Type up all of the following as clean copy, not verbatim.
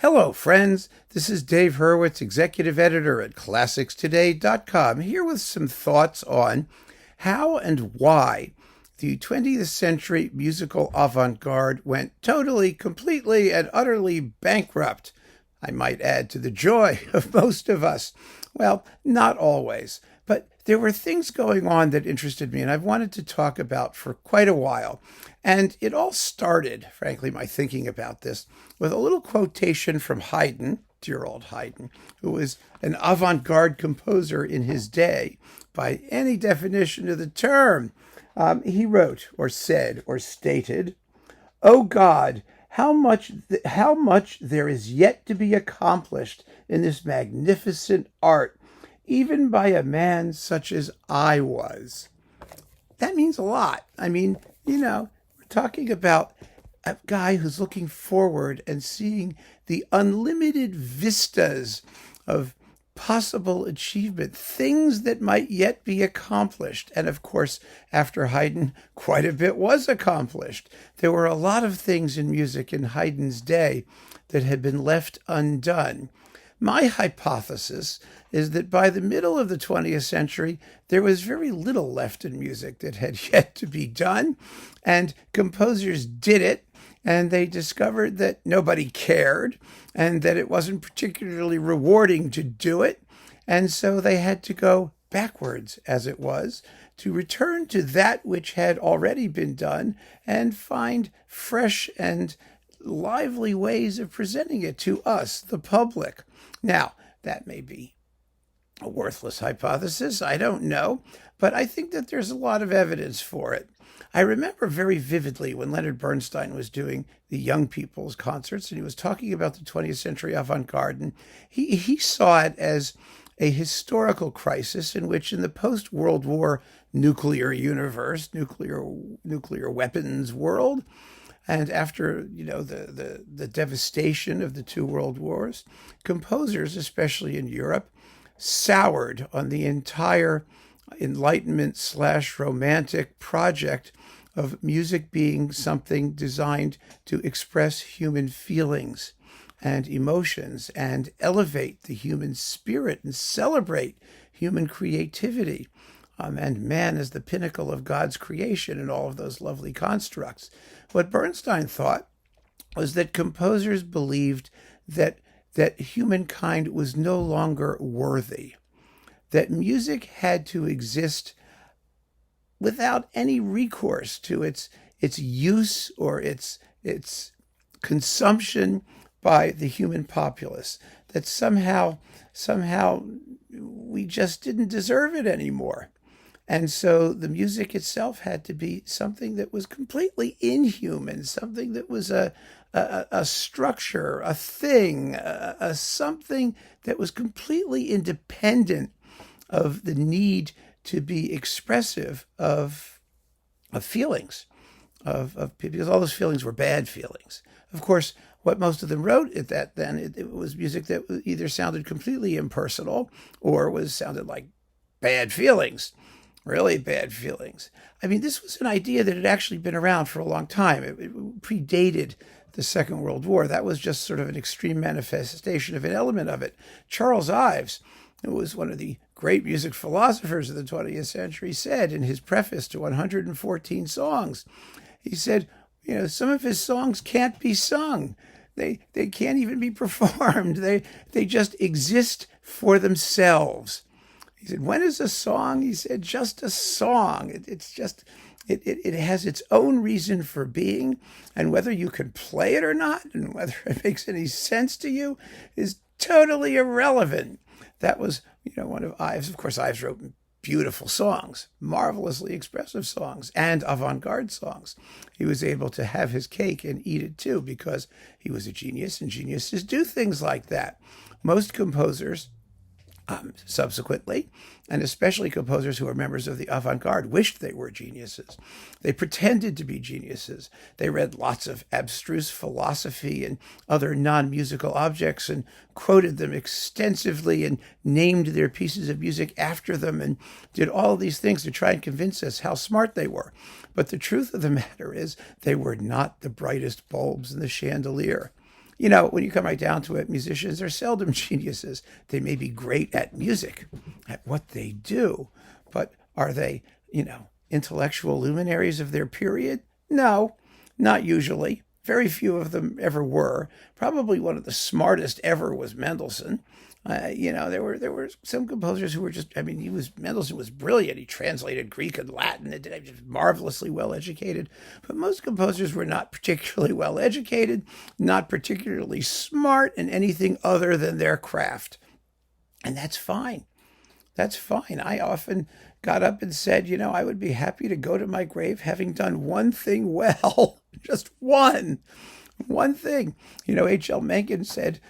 Hello, friends. This is Dave Hurwitz, executive editor at ClassicsToday.com, here with some thoughts on how and why the 20th century musical avant-garde went totally, completely, and utterly bankrupt. I might add, to the joy of most of us. Well, not always, but there were things going on that interested me and I've wanted to talk about for quite a while. And it all started, frankly, my thinking about this, with a little quotation from Haydn, dear old Haydn, who was an avant-garde composer in his day, by any definition of the term. He wrote, or said, or stated, "O God, how much there is yet to be accomplished in this magnificent art, even by a man such as I was." That means a lot. I mean, we're talking about a guy who's looking forward and seeing the unlimited vistas of possible achievement, things that might yet be accomplished. And of course, after Haydn, quite a bit was accomplished. There were a lot of things in music in Haydn's day that had been left undone. My hypothesis is that by the middle of the 20th century, there was very little left in music that had yet to be done, and composers did it, and they discovered that nobody cared, and that it wasn't particularly rewarding to do it, and so they had to go backwards, as it was, to return to that which had already been done and find fresh and lively ways of presenting it to us, the public. Now, that may be a worthless hypothesis, I don't know, but I think that there's a lot of evidence for it. I remember very vividly when Leonard Bernstein was doing the young people's concerts, and he was talking about the 20th century avant-garde, and he saw it as a historical crisis in which, in the post-World War nuclear universe, nuclear weapons world, and after, the devastation of the two world wars, composers, especially in Europe, soured on the entire Enlightenment/romantic project of music being something designed to express human feelings and emotions and elevate the human spirit and celebrate human creativity. And man is the pinnacle of God's creation and all of those lovely constructs. What Bernstein thought was that composers believed that humankind was no longer worthy, that music had to exist without any recourse to its use or its consumption by the human populace, that somehow we just didn't deserve it anymore. And so the music itself had to be something that was completely inhuman, something that was a structure, a thing, something that was completely independent of the need to be expressive of feelings, because all those feelings were bad feelings. Of course, what most of them wrote at that then, it was music that either sounded completely impersonal or sounded like bad feelings. Really bad feelings. I mean, this was an idea that had actually been around for a long time. It predated the Second World War. That was just sort of an extreme manifestation of an element of it. Charles Ives, who was one of the great music philosophers of the 20th century, said in his preface to 114 songs, he said, some of his songs can't be sung. They can't even be performed. They just exist for themselves. He said, when is a song? He said, just a song. It has its own reason for being, and whether you can play it or not, and whether it makes any sense to you, is totally irrelevant. That was, one of Ives. Of course, Ives wrote beautiful songs, marvelously expressive songs, and avant-garde songs. He was able to have his cake and eat it too, because he was a genius, and geniuses do things like that. Most composers, subsequently, and especially composers who are members of the avant-garde, wished they were geniuses. They pretended to be geniuses. They read lots of abstruse philosophy and other non-musical objects and quoted them extensively and named their pieces of music after them and did all these things to try and convince us how smart they were. But the truth of the matter is they were not the brightest bulbs in the chandelier. when you come right down to it, musicians are seldom geniuses. They may be great at music, at what they do, but are they, intellectual luminaries of their period? No, not usually. Very few of them ever were. Probably one of the smartest ever was Mendelssohn. There were some composers who were Mendelssohn was brilliant. He translated Greek and Latin and just marvelously well educated. But most composers were not particularly well educated, not particularly smart in anything other than their craft. And that's fine. That's fine. I often got up and said, I would be happy to go to my grave having done one thing well, just one thing. H.L. Mencken said,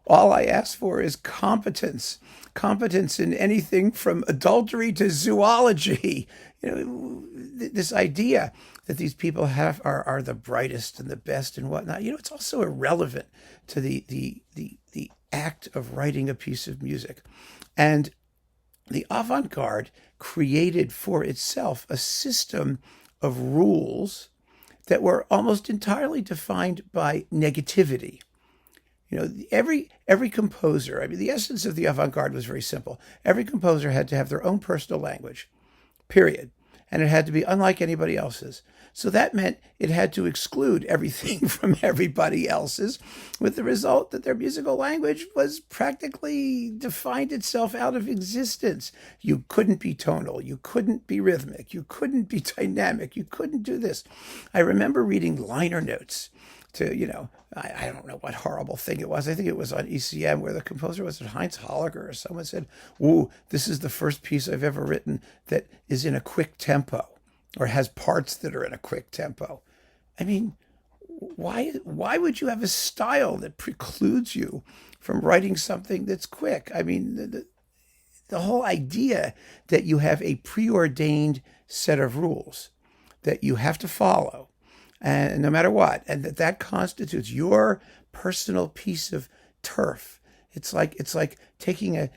all I ask for is competence in anything from adultery to zoology. This idea that these people are the brightest and the best and whatnot, it's also irrelevant to the act of writing a piece of music. And the avant-garde created for itself a system of rules that were almost entirely defined by negativity. Every composer, the essence of the avant-garde was very simple. Every composer had to have their own personal language, period. And it had to be unlike anybody else's. So that meant it had to exclude everything from everybody else's, with the result that their musical language was practically defined itself out of existence. You couldn't be tonal. You couldn't be rhythmic. You couldn't be dynamic. You couldn't do this. I remember reading liner notes to, I don't know what horrible thing it was. I think it was on ECM where the composer was Heinz Holliger or someone said, "Ooh, this is the first piece I've ever written that is in a quick tempo or has parts that are in a quick tempo." Why would you have a style that precludes you from writing something that's quick? The whole idea that you have a preordained set of rules that you have to follow, and no matter what, and that constitutes your personal piece of turf. It's like taking a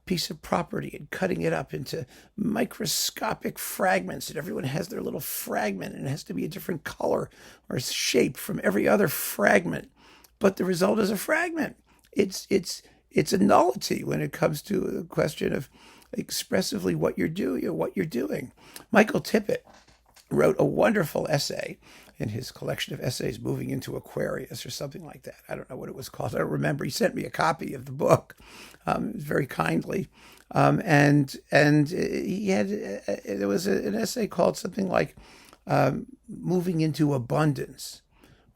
piece of property and cutting it up into microscopic fragments, and everyone has their little fragment, and it has to be a different color or shape from every other fragment. But the result is a fragment. It's a nullity when it comes to the question of expressively what you're doing. Michael Tippett wrote a wonderful essay in his collection of essays, Moving into Aquarius or something like that. I don't know what it was called. I don't remember. He sent me a copy of the book very kindly. And he had, there was an essay called something like Moving into Abundance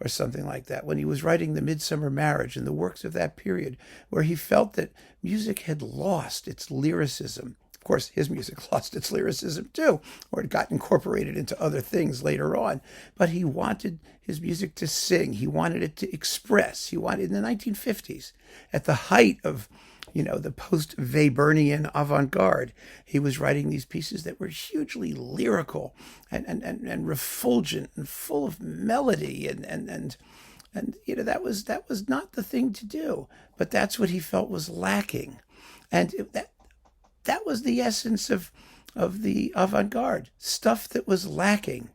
or something like that, when he was writing The Midsummer Marriage and the works of that period, where he felt that music had lost its lyricism. Of course, his music lost its lyricism too, or it got incorporated into other things later on. But he wanted his music to sing. He wanted it to express. He wanted, in the 1950s, at the height of, the post-Weberian avant-garde, he was writing these pieces that were hugely lyrical and refulgent and full of melody and that was not the thing to do. But that's what he felt was lacking, and that was the essence of the avant-garde, stuff that was lacking.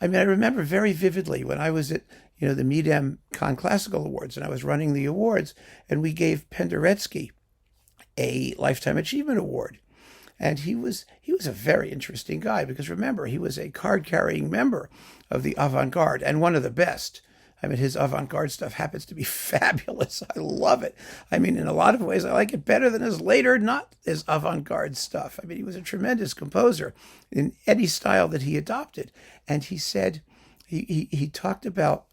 I remember very vividly when I was at, the Midem Con Classical Awards, and I was running the awards, and we gave Penderecki a Lifetime Achievement Award. And he was a very interesting guy, because remember, he was a card-carrying member of the avant-garde and one of the best. His avant-garde stuff happens to be fabulous. I love it. In a lot of ways, I like it better than his later, not his avant-garde stuff. He was a tremendous composer in any style that he adopted. And he said, he talked about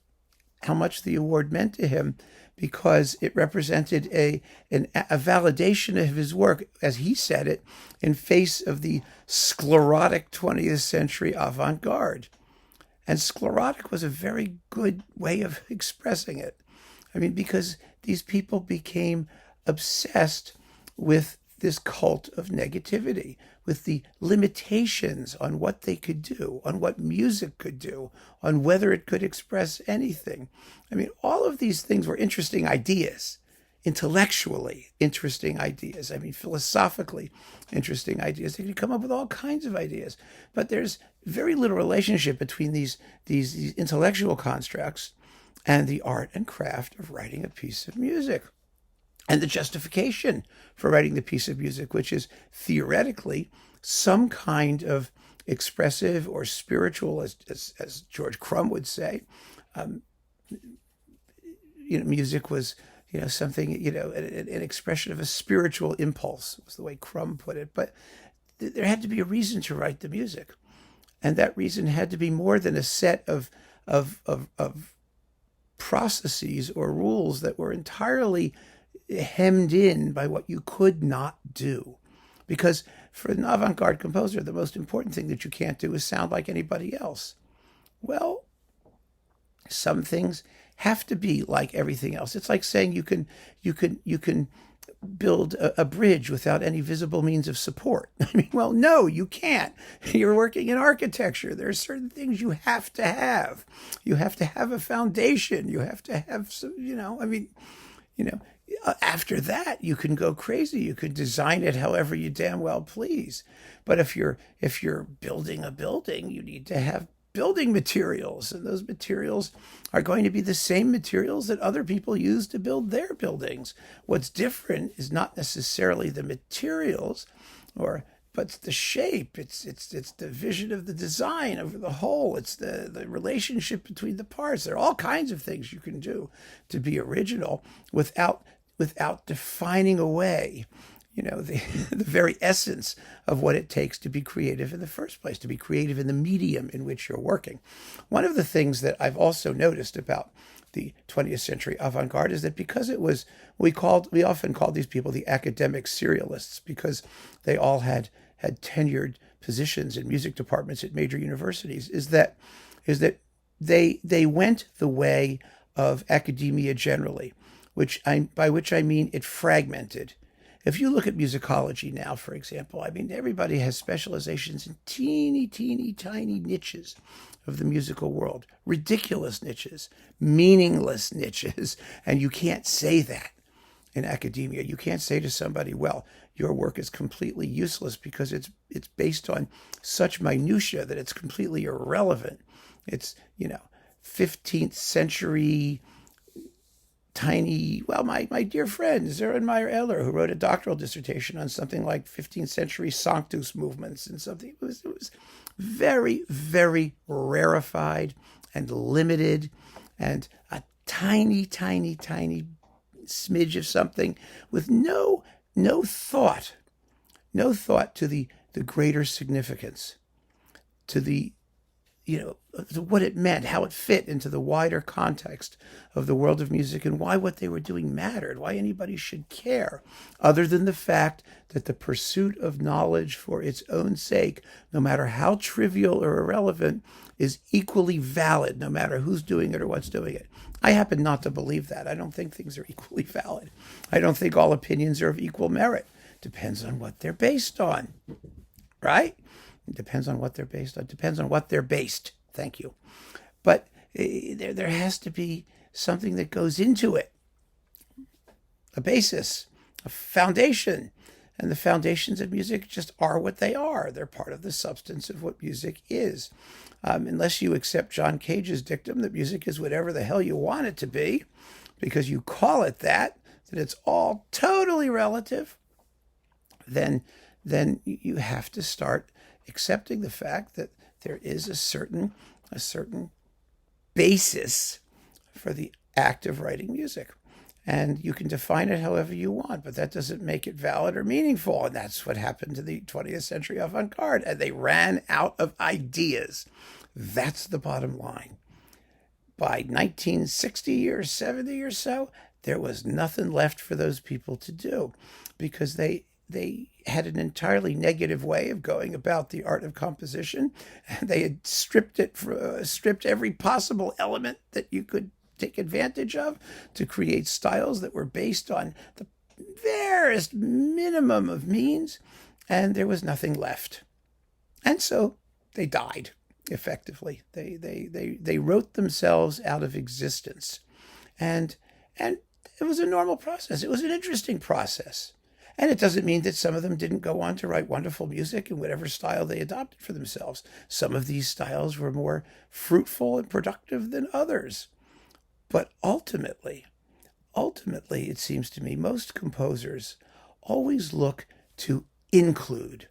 how much the award meant to him because it represented a validation of his work, as he said it, in face of the sclerotic 20th century avant-garde. And sclerotic was a very good way of expressing it. Because these people became obsessed with this cult of negativity, with the limitations on what they could do, on what music could do, on whether it could express anything. All of these things were interesting ideas, intellectually interesting ideas. Philosophically interesting ideas. They could come up with all kinds of ideas. But there's very little relationship between these intellectual constructs and the art and craft of writing a piece of music, and the justification for writing the piece of music, which is theoretically some kind of expressive or spiritual, as George Crumb would say. Music was, something, an expression of a spiritual impulse, was the way Crumb put it. But there had to be a reason to write the music. And that reason had to be more than a set of processes or rules that were entirely hemmed in by what you could not do. Because for an avant-garde composer, the most important thing that you can't do is sound like anybody else. Well, some things have to be like everything else. It's like saying you can build a bridge without any visible means of support. I mean, well, no, you can't. You're working in architecture. There are certain things you have to have. You have to have a foundation. You have to have some, after that, you can go crazy. You could design it however you damn well please. But if you're building a building, you need to have building materials, and those materials are going to be the same materials that other people use to build their buildings. What's different is not necessarily the materials, but the shape. It's the vision of the design over the whole. It's the relationship between the parts. There are all kinds of things you can do to be original without defining away the very essence of what it takes to be creative in the first place, to be creative in the medium in which you're working. One of the things that I've also noticed about the 20th century avant-garde is that because it was, we often called these people the academic serialists, because they all had tenured positions in music departments at major universities, is that they went the way of academia generally, by which I mean it fragmented. If you look at musicology now, for example, I mean, everybody has specializations in teeny, teeny, tiny niches of the musical world, ridiculous niches, meaningless niches, and you can't say that in academia. You can't say to somebody, well, your work is completely useless because it's based on such minutia that it's completely irrelevant. It's, 15th century tiny, well, my dear friend, Zerenmeyer Eller, who wrote a doctoral dissertation on something like 15th century Sanctus movements and something. It was very, very rarefied and limited, and a tiny, tiny, tiny smidge of something with no thought to the greater significance, to what it meant, how it fit into the wider context of the world of music, and why what they were doing mattered, why anybody should care, other than the fact that the pursuit of knowledge for its own sake, no matter how trivial or irrelevant, is equally valid, no matter who's doing it or what's doing it. I happen not to believe that. I don't think things are equally valid. I don't think all opinions are of equal merit. Depends on what they're based on, right? It depends on what they're based on. It depends on what they're based. Thank you. But there has to be something that goes into it. A basis, a foundation. And the foundations of music just are what they are. They're part of the substance of what music is. Unless you accept John Cage's dictum that music is whatever the hell you want it to be, because you call it that it's all totally relative, then you have to start accepting the fact that there is a certain basis for the act of writing music. And you can define it however you want, but that doesn't make it valid or meaningful. And that's what happened to the 20th century avant-garde. And they ran out of ideas. That's the bottom line. By 1960 or 70 or so, there was nothing left for those people to do, because they had an entirely negative way of going about the art of composition. They had stripped every possible element that you could take advantage of to create styles that were based on the barest minimum of means, and there was nothing left. And so they died, effectively. They wrote themselves out of existence. And it was a normal process. It was an interesting process. And it doesn't mean that some of them didn't go on to write wonderful music in whatever style they adopted for themselves. Some of these styles were more fruitful and productive than others. But ultimately, it seems to me, most composers always look to include.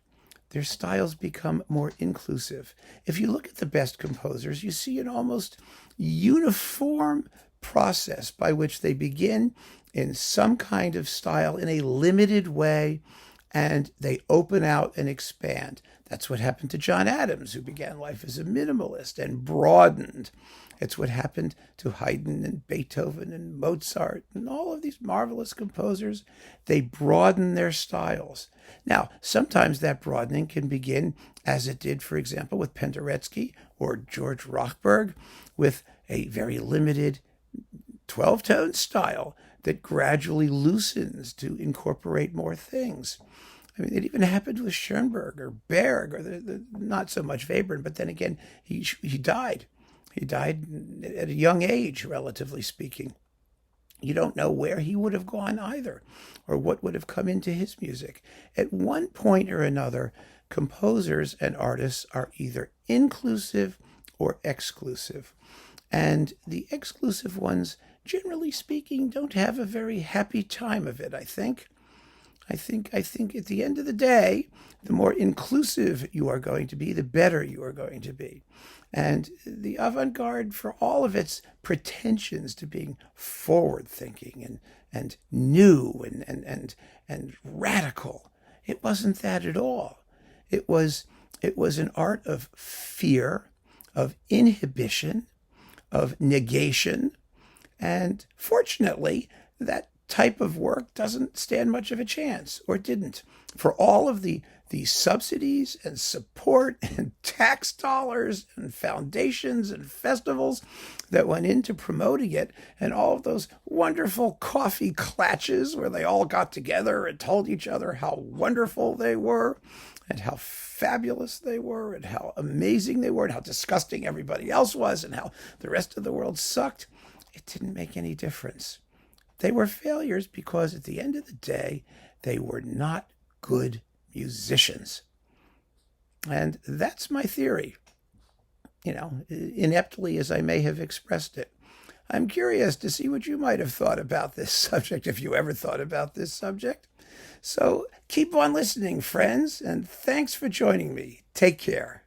Their styles become more inclusive. If you look at the best composers, you see an almost uniform process by which they begin in some kind of style in a limited way, and they open out and expand. That's what happened to John Adams, who began life as a minimalist and broadened. It's what happened to Haydn and Beethoven and Mozart and all of these marvelous composers. They broaden their styles. Now, sometimes that broadening can begin, as it did, for example, with Penderecki or George Rochberg, with a very limited 12-tone style that gradually loosens to incorporate more things. I mean, it even happened with Schoenberg or Berg, or the not so much Webern, but then again, he died. He died at a young age, relatively speaking. You don't know where he would have gone either, or what would have come into his music. At one point or another, composers and artists are either inclusive or exclusive. And the exclusive ones, generally speaking, don't have a very happy time of it, I think. I think at the end of the day, the more inclusive you are going to be, the better you are going to be. And the avant-garde, for all of its pretensions to being forward-thinking and new and radical, it wasn't that at all. It was an art of fear, of inhibition, of negation, and fortunately, that type of work doesn't stand much of a chance, or didn't. For all of the subsidies and support and tax dollars and foundations and festivals that went into promoting it, and all of those wonderful coffee clatches where they all got together and told each other how wonderful they were and how fabulous they were and how amazing they were and how disgusting everybody else was and how the rest of the world sucked, it didn't make any difference. They were failures because at the end of the day, they were not good musicians. And that's my theory, ineptly as I may have expressed it. I'm curious to see what you might have thought about this subject, if you ever thought about this subject. So keep on listening, friends, and thanks for joining me. Take care.